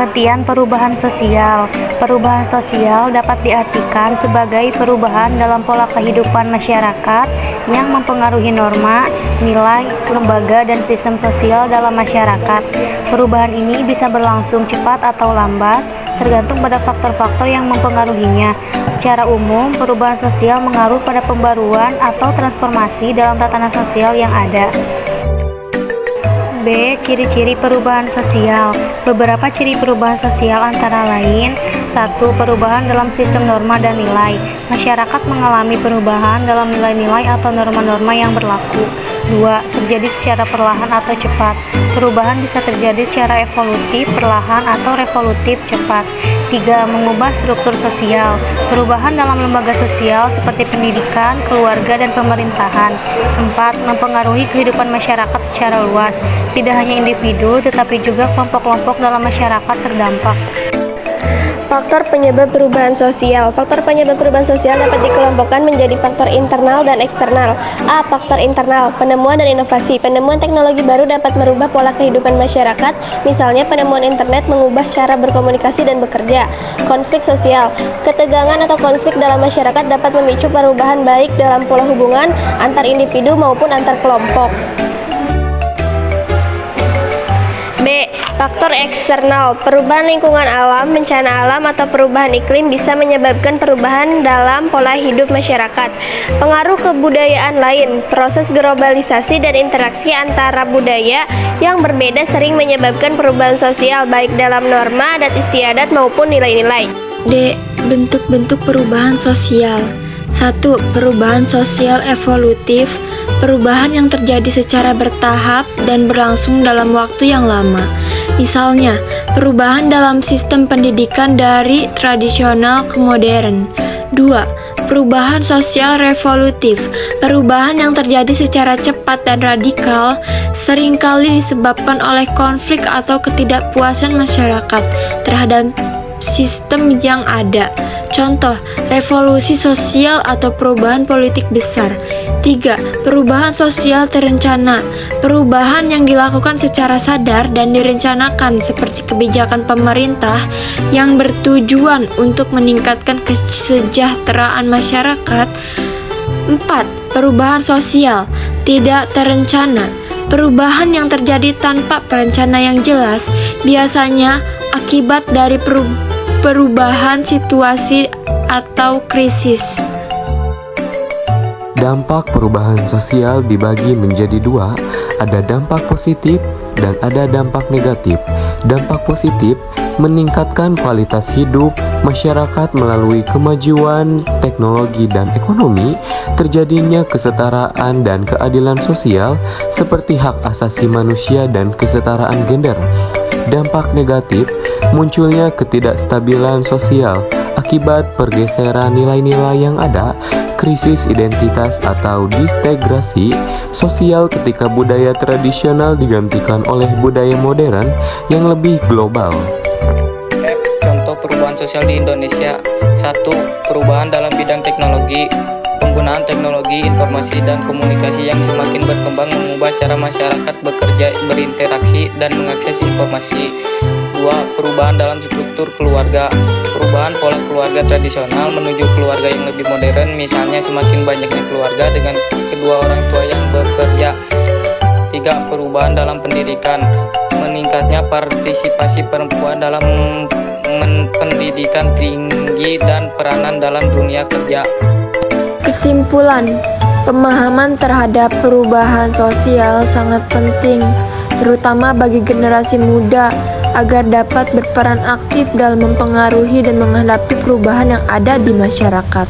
Pengertian perubahan sosial. Perubahan sosial dapat diartikan sebagai perubahan dalam pola kehidupan masyarakat yang mempengaruhi norma, nilai, lembaga, dan sistem sosial dalam masyarakat. Perubahan ini bisa berlangsung cepat atau lambat, tergantung pada faktor-faktor yang mempengaruhinya. Secara umum, perubahan sosial mengaruh pada pembaruan atau transformasi dalam tatanan sosial yang ada. B. Ciri-ciri perubahan sosial. Beberapa ciri perubahan sosial antara lain: 1. Perubahan dalam sistem norma dan nilai. Masyarakat mengalami perubahan dalam nilai-nilai atau norma-norma yang berlaku. 2. Terjadi secara perlahan atau cepat. Perubahan bisa terjadi secara evolutif, perlahan, atau revolutif, cepat. 3. Mengubah struktur sosial. Perubahan dalam lembaga sosial seperti pendidikan, keluarga, dan pemerintahan. 4. Mempengaruhi kehidupan masyarakat secara luas. Tidak hanya individu, tetapi juga kelompok-kelompok dalam masyarakat terdampak. Faktor penyebab perubahan sosial. Faktor penyebab perubahan sosial dapat dikelompokkan menjadi faktor internal dan eksternal. A. Faktor internal, penemuan dan inovasi. Penemuan teknologi baru dapat merubah pola kehidupan masyarakat, misalnya penemuan internet mengubah cara berkomunikasi dan bekerja. Konflik sosial. Ketegangan atau konflik dalam masyarakat dapat memicu perubahan baik dalam pola hubungan antar individu maupun antar kelompok. B. Faktor eksternal. Perubahan lingkungan alam, bencana alam, atau perubahan iklim bisa menyebabkan perubahan dalam pola hidup masyarakat. Pengaruh kebudayaan lain. Proses globalisasi dan interaksi antara budaya yang berbeda sering menyebabkan perubahan sosial baik dalam norma, adat istiadat, maupun nilai-nilai. D. Bentuk-bentuk perubahan sosial. 1. Perubahan sosial evolutif. Perubahan yang terjadi secara bertahap dan berlangsung dalam waktu yang lama. Misalnya, perubahan dalam sistem pendidikan dari tradisional ke modern. 2. Perubahan sosial revolutif. Perubahan yang terjadi secara cepat dan radikal seringkali disebabkan oleh konflik atau ketidakpuasan masyarakat terhadap sistem yang ada. Contoh, revolusi sosial atau perubahan politik besar. 3. Perubahan sosial terencana. Perubahan yang dilakukan secara sadar dan direncanakan seperti kebijakan pemerintah yang bertujuan untuk meningkatkan kesejahteraan masyarakat. 4. Perubahan sosial tidak terencana. Perubahan yang terjadi tanpa perencana yang jelas, biasanya akibat dari perubahan situasi atau krisis. Dampak perubahan sosial dibagi menjadi dua, ada dampak positif dan ada dampak negatif. Dampak positif meningkatkan kualitas hidup masyarakat melalui kemajuan teknologi dan ekonomi, terjadinya kesetaraan dan keadilan sosial seperti hak asasi manusia dan kesetaraan gender. Dampak negatif munculnya ketidakstabilan sosial akibat pergeseran nilai-nilai yang ada, krisis identitas atau disintegrasi sosial ketika budaya tradisional digantikan oleh budaya modern yang lebih global. Contoh perubahan sosial di Indonesia. 1. Perubahan dalam bidang teknologi. Penggunaan teknologi informasi dan komunikasi yang semakin berkembang mengubah cara masyarakat bekerja, berinteraksi, dan mengakses informasi. 2. Perubahan dalam struktur keluarga. Perubahan pola keluarga tradisional menuju keluarga yang lebih modern, misalnya semakin banyaknya keluarga dengan kedua orang tua yang bekerja. 3. Perubahan dalam pendidikan. Meningkatnya partisipasi perempuan dalam pendidikan tinggi dan peranan dalam dunia kerja. Kesimpulan, pemahaman terhadap perubahan sosial sangat penting, terutama bagi generasi muda, agar dapat berperan aktif dalam mempengaruhi dan menghadapi perubahan yang ada di masyarakat.